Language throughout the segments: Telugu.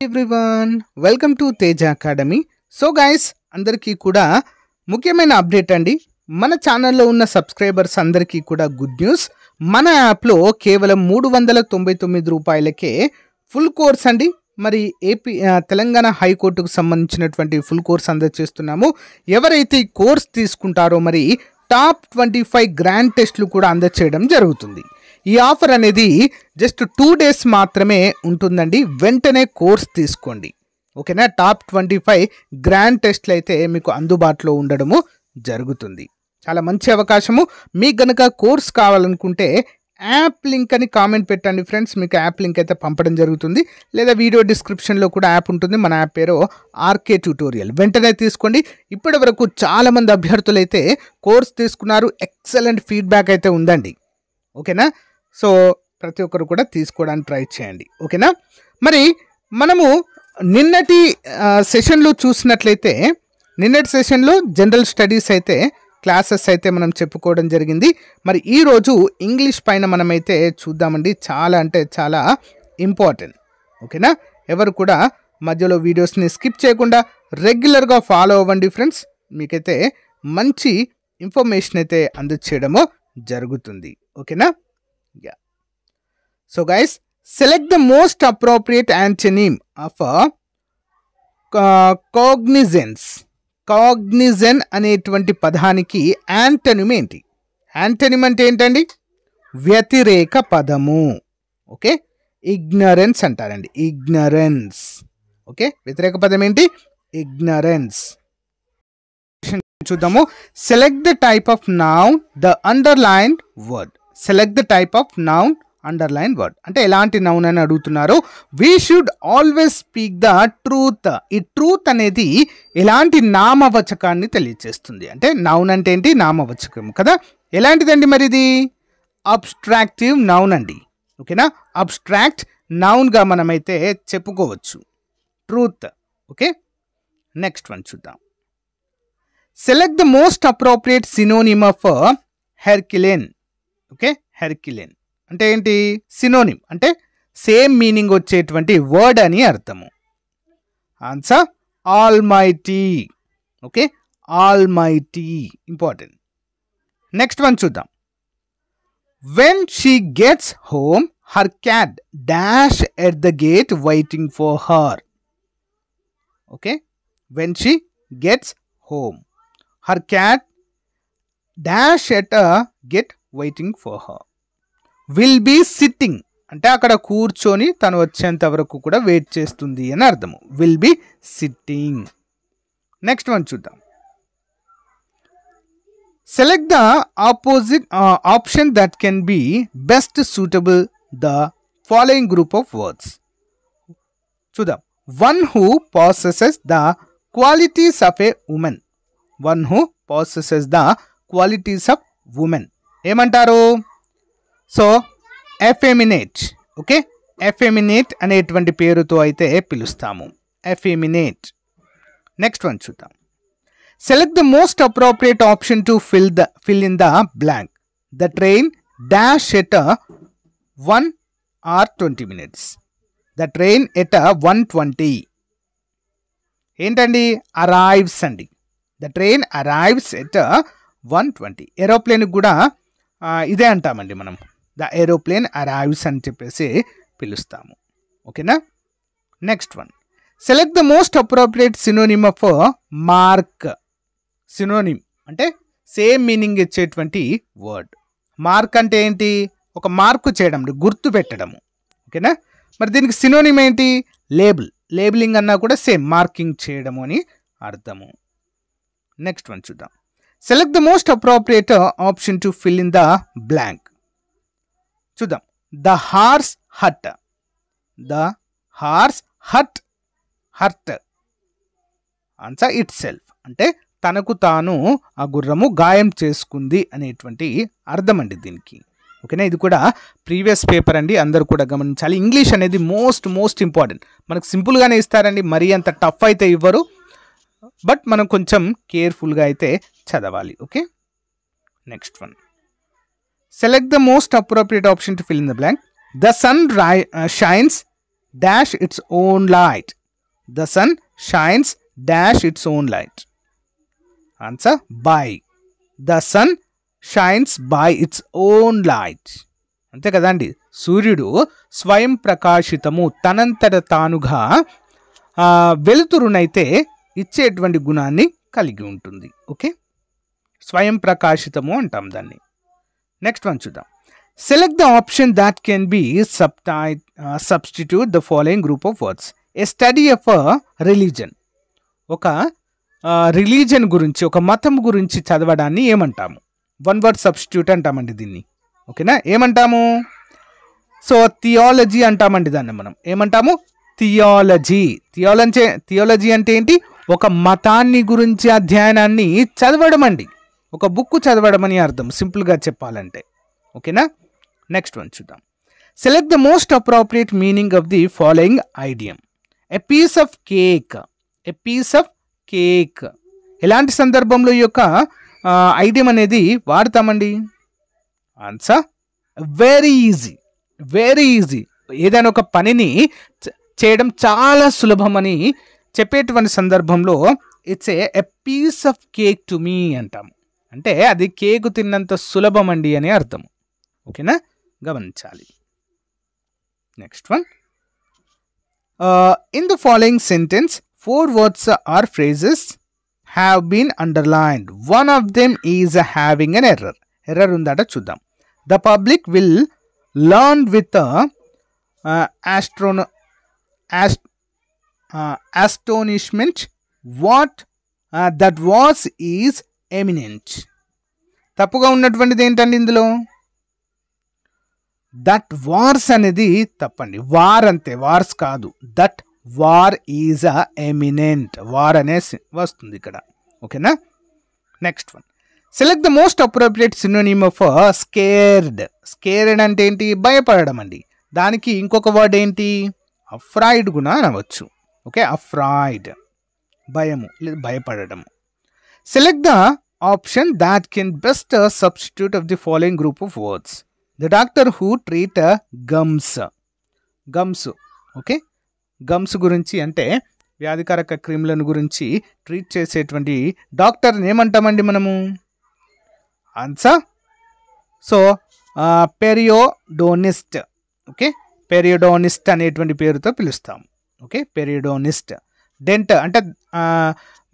Everyone welcome to Teja academy. So guys, అందరికీ కూడా ముఖ్యమైన అప్డేట్ అండి. మన ఛానల్లో ఉన్న సబ్స్క్రైబర్స్ అందరికీ కూడా గుడ్ న్యూస్. మన యాప్లో కేవలం 399 రూపాయలకే ఫుల్ కోర్స్ అండి. మరి తెలంగాణ హైకోర్టుకు సంబంధించినటువంటి ఫుల్ కోర్స్ అందజేస్తున్నాము. ఎవరైతే ఈ కోర్స్ తీసుకుంటారో మరి టాప్ 25 గ్రాండ్ టెస్ట్లు కూడా అందజేయడం జరుగుతుంది. ఈ ఆఫర్ అనేది జస్ట్ 2 days మాత్రమే ఉంటుందండి. వెంటనే కోర్స్ తీసుకోండి, ఓకేనా. టాప్ 25 గ్రాండ్ టెస్ట్లు అయితే మీకు అందుబాటులో ఉండడము జరుగుతుంది. చాలా మంచి అవకాశము. మీకు గనక కోర్స్ కావాలనుకుంటే యాప్ లింక్ అని కామెంట్ పెట్టండి ఫ్రెండ్స్. మీకు యాప్ లింక్ అయితే పంపడం జరుగుతుంది, లేదా వీడియో డిస్క్రిప్షన్లో కూడా యాప్ ఉంటుంది. మన యాప్ పేరు ఆర్కే ట్యూటోరియల్. వెంటనే తీసుకోండి. ఇప్పటి వరకు చాలామంది అభ్యర్థులు అయితే కోర్స్ తీసుకున్నారు. ఎక్సలెంట్ ఫీడ్బ్యాక్ అయితే ఉందండి, ఓకేనా. సో ప్రతి ఒక్కరు కూడా తీసుకోవడానికి ట్రై చేయండి, ఓకేనా. మరి మనము నిన్నటి సెషన్లో చూసినట్లయితే, నిన్నటి సెషన్లో జనరల్ స్టడీస్ అయితే క్లాసెస్ అయితే మనం చెప్పుకోవడం జరిగింది. మరి ఈరోజు ఇంగ్లీష్ పైన మనమైతే చూద్దామండి. చాలా అంటే చాలా ఇంపార్టెంట్, ఓకేనా. ఎవరు కూడా మధ్యలో వీడియోస్ని స్కిప్ చేయకుండా రెగ్యులర్గా ఫాలో అవ్వండి ఫ్రెండ్స్. మీకైతే మంచి ఇన్ఫర్మేషన్ అయితే అందజేయడము జరుగుతుంది, ఓకేనా. So guys, select the most appropriate antonym of cognizance. Cognizant అనేటువంటి పదానికి యాంటనిమ్ ఏంటి? యాంటనిమ్ అంటే ఏంటండి? వ్యతిరేక పదము, ఓకే. ఇగ్నరెన్స్ అంటారండి, ఇగ్నరెన్స్, ఓకే. వ్యతిరేక పదం ఏంటి? ఇగ్నరెన్స్. చూద్దాము. Select the type of noun the underlined word. Select the type of noun underline word అంటే ఎలాంటి నౌన్ అని అడుగుతున్నారు. We should always speak the truth. ఈ ట్రూత్ అనేది ఎలాంటి నామవచకాన్ని తెలియజేస్తుంది. అంటే నౌన్ అంటే ఏంటి? నామవచకం కదా. ఎలాంటిదండి మరి ఇది? అబ్స్ట్రాక్టివ్ నౌన్ అండి, ఓకేనా. అబ్స్ట్రాక్ట్ నౌన్గా మనమైతే చెప్పుకోవచ్చు ట్రూత్, ఓకే. నెక్స్ట్ వన్ చూద్దాం. Select the most appropriate synonym of Herculean. Okay, Herculean అంటే ఏంటి? సినోనిమ్ అంటే సేమ్ మీనింగ్ వచ్చేటువంటి వర్డ్ అని అర్థము. Answer almighty, okay. Almighty important. Next one చూద్దాం. When she gets home her cat dash at the gate waiting for her. Okay, when she gets home her cat dash at a gate waiting for her. Will be sitting అంటే అక్కడ కూర్చొని తను వచ్చేంత వరకు కూడా వెయిట్ చేస్తుంది అని అర్థము. Will be sitting. Next one చూద్దాం. Select the opposite option that can be best suitable the following group of words. చూద్దాం. One who possesses the qualities of a woman. One who possesses the qualities of women ఏమంటారు? So effeminate, okay. ఎఫెమినేట్ అనేటువంటి పేరుతో అయితే పిలుస్తాము, ఎఫెమినేట్. నెక్స్ట్ వన్ చూద్దాం. Select the most appropriate option to fill in the blank. The train dash at 1 hour 20 minutes. The train at 1:20. ఏంటండి? అరైవ్స్ అండి. The train arrives at 1:20. Aeroplane కూడా ఇదే అంటామండి మనం. ద ఏరోప్లేన్ అరైవ్స్ అని చెప్పేసి పిలుస్తాము, ఓకేనా. Next one. Select the most appropriate synonym of mark. Synonym అంటే సేమ్ మీనింగ్ ఇచ్చేటువంటి వర్డ్. మార్క్ అంటే ఏంటి? ఒక మార్కు చేయడం, గుర్తు పెట్టడము, ఓకేనా. మరి దీనికి సినోనిమ్ ఏంటి? లేబుల్. లేబులింగ్ అన్నా కూడా సేమ్ మార్కింగ్ చేయడము అని అర్థము. నెక్స్ట్ వన్ చూద్దాం. Select the most appropriate option to fill in the blank. చూద్దాం. The horse hut. The horse hut hurt. Answer itself అంటే తనకు తాను ఆ గుర్రము గాయం చేసుకుంది అనేటువంటి అర్థం అండి దీనికి, ఓకేనా. ఇది కూడా ప్రీవియస్ పేపర్ అండి, అందరూ కూడా గమనించాలి. ఇంగ్లీష్ అనేది మోస్ట్ ఇంపార్టెంట్. మనకు సింపుల్గానే ఇస్తారండి, మరీ అంత టఫ్ అయితే ఇవ్వరు. బట్ మనం కొంచెం కేర్ఫుల్గా అయితే చదవాలి, okay. Next one. Select the most appropriate option to fill in the blank. The sun shines dash its own light. The sun shines dash its own light. Answer by. The sun shines by its own light. అంతే కదండి. సూర్యుడు స్వయం ప్రకాశితము తనంతట తానుగా వెలుతురునైతే ఇచ్చేటువంటి గుణాన్ని కలిగి ఉంటుంది. ఓకే, స్వయం ప్రకాశితము అంటాం దాన్ని. నెక్స్ట్ వన్ చూద్దాం. Select the option that can be substitute the following group of words. A study of religion. ఒక రిలీజన్ గురించి, ఒక మతం గురించి చదవడాన్ని ఏమంటాము? వన్ వర్డ్ సబ్స్టిట్యూట్ అంటామండి దీన్ని. ఓకేనా, ఏమంటాము? సో థియాలజీ అంటామండి దాన్ని. మనం ఏమంటాము? థియాలజీ. థియాలజీ అంటే ఏంటి? ఒక మతాన్ని గురించి అధ్యయనాన్ని చదవడం అండి. ఒక బుక్ చదవడం అని అర్థం, సింపుల్గా చెప్పాలంటే. ఓకేనా, నెక్స్ట్ వన్ చూద్దాం. Select the most appropriate meaning of the following idiom. A piece of cake. A piece of cake. ఎలాంటి సందర్భంలో ఈ యొక్క ఐడియం అనేది వాడతామండి? Answer very easy. Very easy. ఏదైనా ఒక పనిని చేయడం చాలా సులభమని చెప్పేటువంటి సందర్భంలో it's a piece of cake to me అంటాము. అంటే అది కేకు తిన్నంత సులభం అండి అని అర్థం. ఓకేనా, గమనించాలి. Next one. In the following sentence 4 words or phrases have been underlined. One of them is having an error. Error ఉందట చూద్దాం. The public will learn with astonishment what that was is eminent. తప్పుగా ఉన్నటువంటిది ఏంటండి ఇందులో? దట్ వార్స్ అనేది తప్పండి. వార్ అంతే, వార్స్ కాదు. That war is eminent. War అనే వస్తుంది ఇక్కడ. ఓకేనా, next one. Select the most appropriate synonym of scared. Scared అంటే ఏంటి? భయపడడం అండి. దానికి ఇంకొక వర్డ్ ఏంటి? అఫ్రాయిడ్ కూడా అనవచ్చు. ఓకే, అఫ్రాయిడ్, భయము లేదా భయపడము. Select the option that can best substitute of the following group of words. The doctor who treat gums. Gums. Okay, gums గురించి అంటే వ్యాధికారక క్రిములను గురించి ట్రీట్ చేసేటువంటి డాక్టర్ని ఏమంటామండి మనము? Answer so periodontist. Okay, periodontist అనేటువంటి పేరుతో పిలుస్తాం. ఓకే, పెరియోడోనిస్ట్. డెంట్ అంటే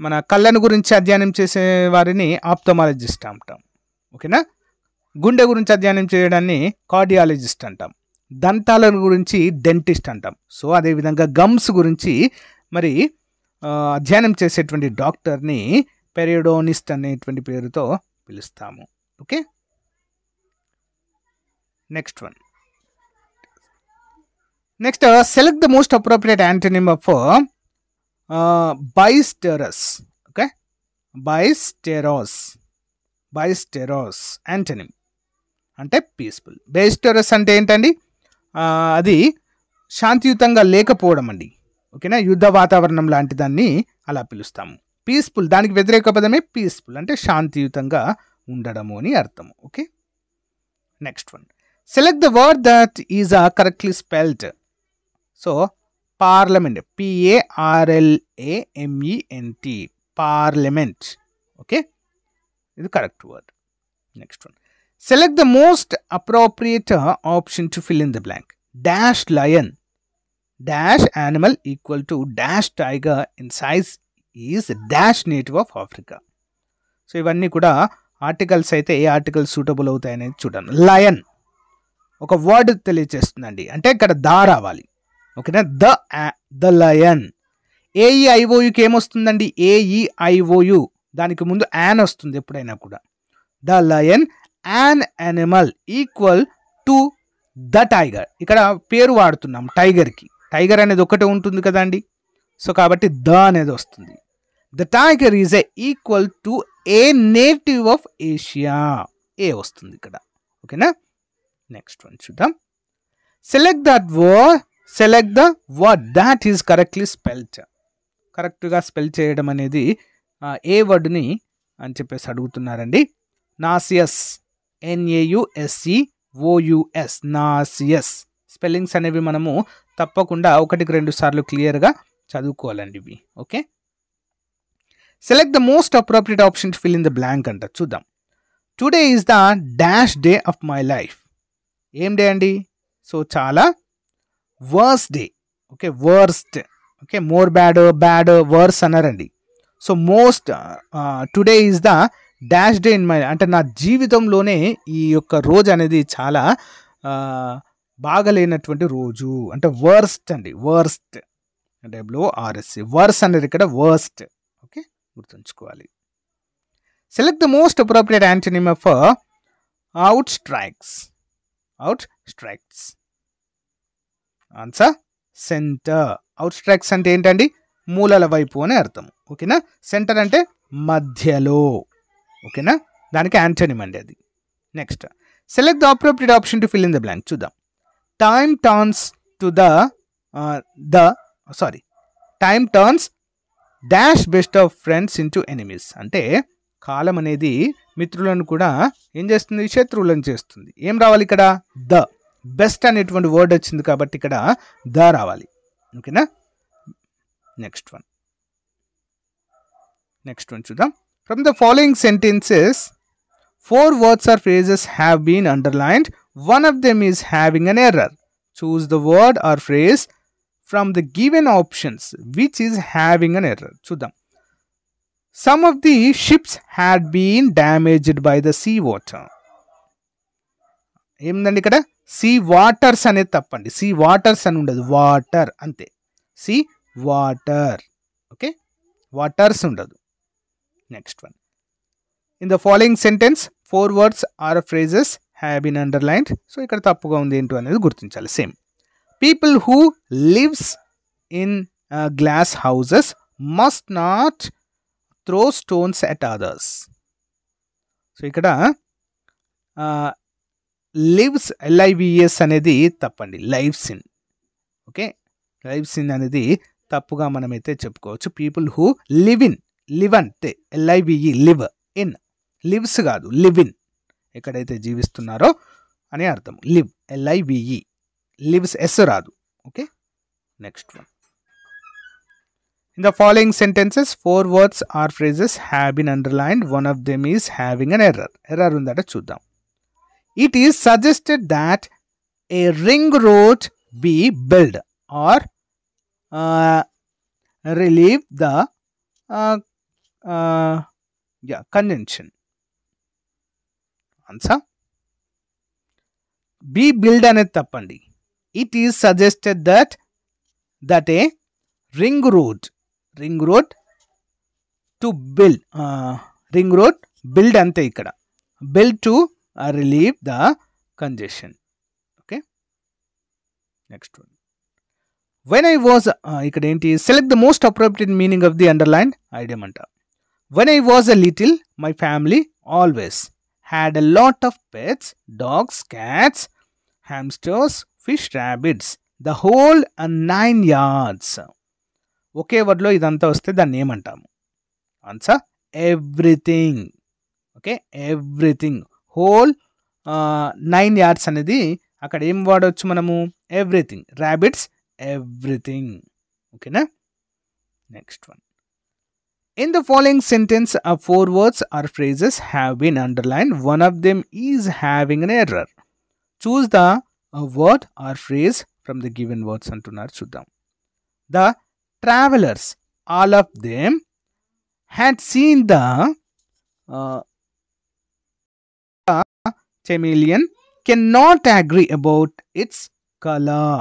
మన కళ్ళను గురించి అధ్యయనం చేసే వారిని ఆప్థమాలజిస్ట్ అంటాం. ఓకేనా, గుండె గురించి అధ్యయనం చేయడాన్ని కార్డియాలజిస్ట్ అంటాం. దంతాల గురించి డెంటిస్ట్ అంటాం. సో అదేవిధంగా గమ్స్ గురించి మరి అధ్యయనం చేసేటువంటి డాక్టర్ని పెరియోడోనిస్ట్ అనేటువంటి పేరుతో పిలుస్తాము. Okay, next one. Next select the most appropriate antonym of boisterous. Okay, boisterous. Boisterous antonym అంటే పీస్ఫుల్. బైస్టెరస్ అంటే ఏంటండి? అది శాంతియుతంగా లేకపోవడం అండి. ఓకేనా, యుద్ధ వాతావరణం లాంటి దాన్ని అలా పిలుస్తాము. పీస్ఫుల్ దానికి వ్యతిరేక పదమే పీస్ఫుల్ అంటే శాంతియుతంగా ఉండడము అని అర్థము. Okay, next one. Select the word that is correctly spelled. So parliament, PARLAMENT, parliament. Okay, ఇది correct word. Next one. Select the most appropriate option to fill in the blank. Dash lion, dash animal equal to dash tiger in size is dash native of Africa. So ఇవన్నీ కూడా ఆర్టికల్స్ అయితే ఏ ఆర్టికల్ సూటబుల్ అవుతాయి అనేది చూడండి. లయన్ ఒక వర్డ్ తెలియచేస్తుందండి, అంటే ఇక్కడ దా రావాలి. ఓకేనా, ద లయన్. AEIOUకి ఏమొస్తుందండి? AEIOU దానికి ముందు యాన్ వస్తుంది ఎప్పుడైనా కూడా. The lion an animal equal to the tiger. ఇక్కడ పేరు వాడుతున్నాం టైగర్కి. టైగర్ అనేది ఒకటే ఉంటుంది కదండి. సో కాబట్టి ద అనేది వస్తుంది. The tiger is equal to a native of Asia. A వస్తుంది ఇక్కడ. ఓకేనా, నెక్స్ట్ వన్ చూద్దాం. Select the word that is correctly spelled. కరెక్ట్గా స్పెల్ చేయడం అనేది ఏ వర్డ్ని అని చెప్పేసి అడుగుతున్నారండి. నాసియస్, NAUSEOUS, నాసియస్. స్పెల్లింగ్స్ అనేవి మనము తప్పకుండా 1-2 సార్లు క్లియర్గా చదువుకోవాలండి ఇవి. Okay, select the most appropriate option to fill in the blank అంట. చూద్దాం. Today is the dash day of my life. ఏం డే అండి? సో చాలా worst day. Okay, worst. Okay, more bad worse అన్నారండి. So most today is the dash day in my, అంటే నా జీవితంలోనే ఈ యొక్క రోజు అనేది చాలా బాగలేనటువంటి రోజు. అంటే వర్స్ట్ అండి, వర్స్ట్. WORST, వర్స్ అనేది ఇక్కడ వర్స్ట్. ఓకే, గుర్తుంచుకోవాలి. Select the most appropriate antonym of out strikes. Out strikes answer centre. Out strikes అంటే ఏంటండి? మూలల వైపు అని అర్థం. ఓకేనా, సెంటర్ అంటే మధ్యలో. ఓకేనా, దానికి యాంటోనిమ్ అండి అది. Next, select the appropriate option to fill in the blank. చూద్దాం. Time turns time turns dash best of friends into enemies. అంటే కాలం అనేది మిత్రులను కూడా ఏం చేస్తుంది? శత్రువులను చేస్తుంది. ఏం రావాలి ఇక్కడ? ద. బెస్ట్ అనేటువంటి వర్డ్ వచ్చింది కాబట్టి ఇక్కడ ద రావాలి. ఓకేనా, నెక్స్ట్ వన్ చూద్దాం. From the following sentences 4 words or phrases have been underlined. One of them is having an error. Choose the word or phrase from the given options which is having an error. చూద్దాం. Some of the ships had been damaged by the sea water. ఏమిందండి ఇక్కడ? సీ వాటర్స్ అనేది తప్పండి. సీ వాటర్స్ అని ఉండదు, వాటర్ అంతే. Sea water. ఓకే, వాటర్స్ ఉండదు. Next one. In the following sentence 4 words or phrases have been underlined. So ఇక్కడ తప్పుగా ఉంది ఏంటో అనేది గుర్తించాలి. Same. People who lives in glass houses must not throw stones at others. So ఇక్కడ లివ్స్, LIVES అనేది తప్పండి. Lives in. Okay, lives in అనేది తప్పుగా మనమైతే చెప్పుకోవచ్చు. పీపుల్ హూ లివ్ అంటే LIVE, లివ్ ఇన్. లివ్స్ కాదు, లివ్ ఇన్. ఎక్కడైతే జీవిస్తున్నారో అని అర్థం. Live, LIVE. లివ్స్ ఎస్ రాదు. Okay, next one. In the following sentences 4 words or phrases have been underlined. One of them is having an error. Error ఉందట, చూద్దాం. It is suggested that a ring road be built or relieve the congestion. Answer be built అనేది తప్పండి. It is suggested that a ring road to build, ring road build అంతే ఇక్కడ. Build to relieve the congestion. Okay, next one. When I was ఇక్కడ ఏంటి? select the most appropriate meaning of the underlined item అంట. When I was a little, my family always had a lot of pets, dogs, cats, hamsters, fish, rabbits, the whole 9 yards. ఒకే వర్డ్లో ఇదంతా వస్తే దాన్ని ఏమంటాము? Answer everything. Okay, everything. Whole 9 yards అనేది అక్కడ ఏం వాడవచ్చు మనము? ఎవ్రీథింగ్. Rabbits, everything. ఓకేనా, next one. In the following sentence, 4 words or phrases have been underlined. One of them is having an error. Choose the word or phrase from the given words అంటున్నారు. చూద్దాం. The travelers, all of them, had seen the chameleon, cannot agree about its color.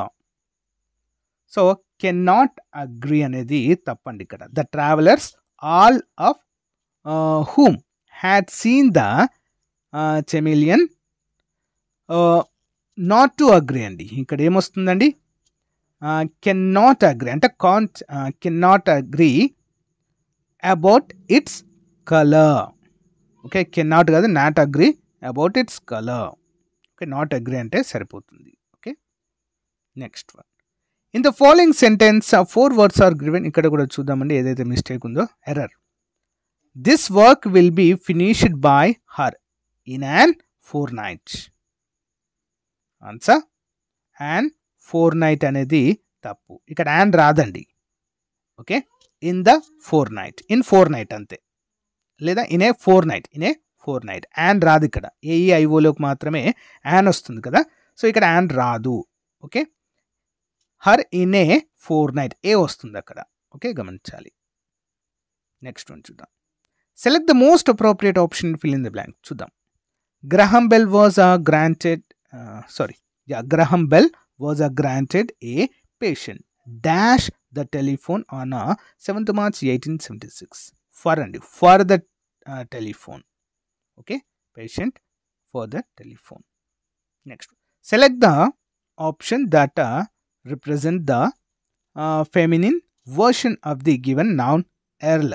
So cannot agree అనేది తప్పండి ఇక్కడ. The travelers, all of whom had seen the chameleon, not to agree అండి. ఇక్కడ ఏమొస్తుందండి? cannot agree అంటే cannot agree about its color. Okay, cannot కాదు, not agree about its color. Okay, not agree అంటే సరిపోతుంది. Okay, next one. In the following sentence 4 words are given. ఇక్కడ కూడా చూద్దామండి ఏదైతే మిస్టేక్ ఉందో. Error. This work will be finished by her in an fortnight. Answer an fortnight అనేది తప్పు. ఇక్కడ అండ్ రాదండి. Okay, in the fortnight, in fortnight అంతే, లేదా in a fortnight, in a fortnight. And రాదు ఇక్కడ, ఏఈఐఓలోకి మాత్రమే యాన్ వస్తుంది కదా. సో ఇక్కడ అండ్ రాదు. Okay, her in a fortnight, a వస్తుంది అక్కడ. ఓకే, గమనించాలి. నెక్స్ట్ వన్ చూద్దాం. Select the most appropriate option, fill in the blank. చూద్దాం. Graham Bell was granted Graham Bell was granted a patient dash the telephone on 7th March 1876 for the telephone. Okay, patient for the telephone. Next, select the option that represent the feminine version of the given noun earl.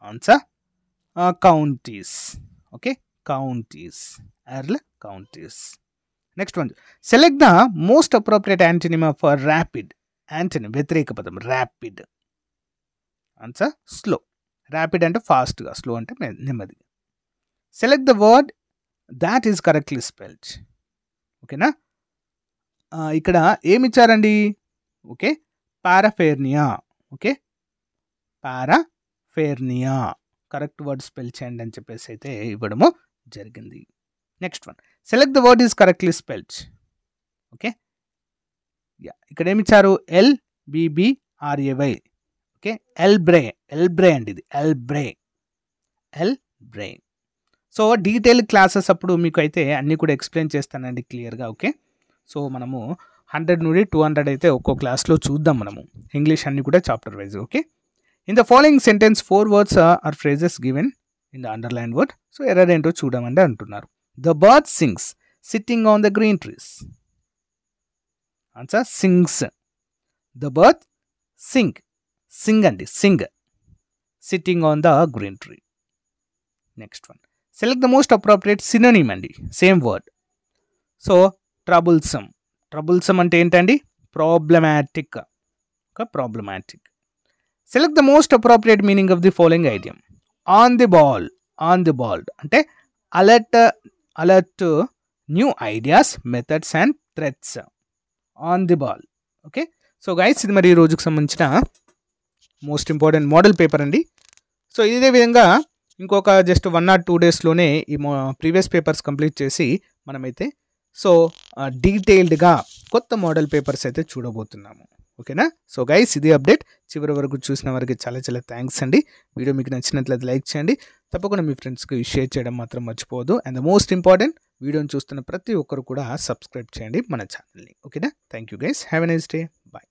Answer counties. Okay, counties. Earl counties. Next one, select the most appropriate antonym for rapid. Antonym వ్యతిరేక పదం rapid. Answer slow. Rapid అంటే ఫాస్ట్ గా, స్లో అంటే నెమ్మదిగా. Select the word that is correctly spelled. ఓకేనా, ఇక్కడ ఏమి ఇచ్చారండి? Okay, paraphernalia. Okay, paraphernalia correct word spell చేయండి అని చెప్పేసి అయితే ఇవ్వడము జరిగింది. Next one, select the word is correctly spelled. Okay, ఇక్కడ ఏమి ఇచ్చారు? LBBRAY. ఓకే, ఎల్బ్రే అండి, ఇది ఎల్బ్రే. సో డీటెయిల్ క్లాసెస్ అప్పుడు మీకు అయితే అన్నీ కూడా ఎక్స్ప్లెయిన్ చేస్తానండి క్లియర్గా. ఓకే, సో మనము 100 నుండి 200 అయితే ఒక్కో క్లాస్లో చూద్దాం మనము, ఇంగ్లీష్ అన్నీ కూడా chapter wise. Okay, in the following sentence 4 words or phrases given in the underline word. So error ఏంటో చూడమండి అంటున్నారు. The bird sings sitting on the green trees. Answer sings. The bird sing అండి, sing sitting on the green tree. Next one, select the most appropriate synonym అండి, same word. సో troublesome అంటే ఏంటండి? problematic. Select the most appropriate meaning of the following idiom. On the ball అంటే alert to new ideas, methods and threats. On the ball. Okay, so guys ఇది మరి ఈ రోజుకు సంబంధించిన మోస్ట్ ఇంపార్టెంట్ మోడల్ పేపర్ అండి. సో ఇదే విధంగా ఇంకొక జస్ట్ 1 or 2 daysలోనే ఈ ప్రీవియస్ పేపర్స్ కంప్లీట్ చేసి మనమైతే సో డీటెయిల్డ్గా కొత్త మోడల్ పేపర్స్ అయితే చూడబోతున్నాము. ఓకేనా, సో గైస్ ఇది అప్డేట్. చివరి వరకు చూసిన వారికి చాలా థ్యాంక్స్ అండి. వీడియో మీకు నచ్చినట్లయితే లైక్ చేయండి, తప్పకుండా మీ ఫ్రెండ్స్కి షేర్ చేయడం మాత్రం మర్చిపోవద్దు. అండ్ ద మోస్ట్ ఇంపార్టెంట్, వీడియోని చూస్తున్న ప్రతి ఒక్కరు కూడా సబ్స్క్రైబ్ చేయండి మన ఛానల్ని. ఓకేనా, thank you guys, have a nice day, bye.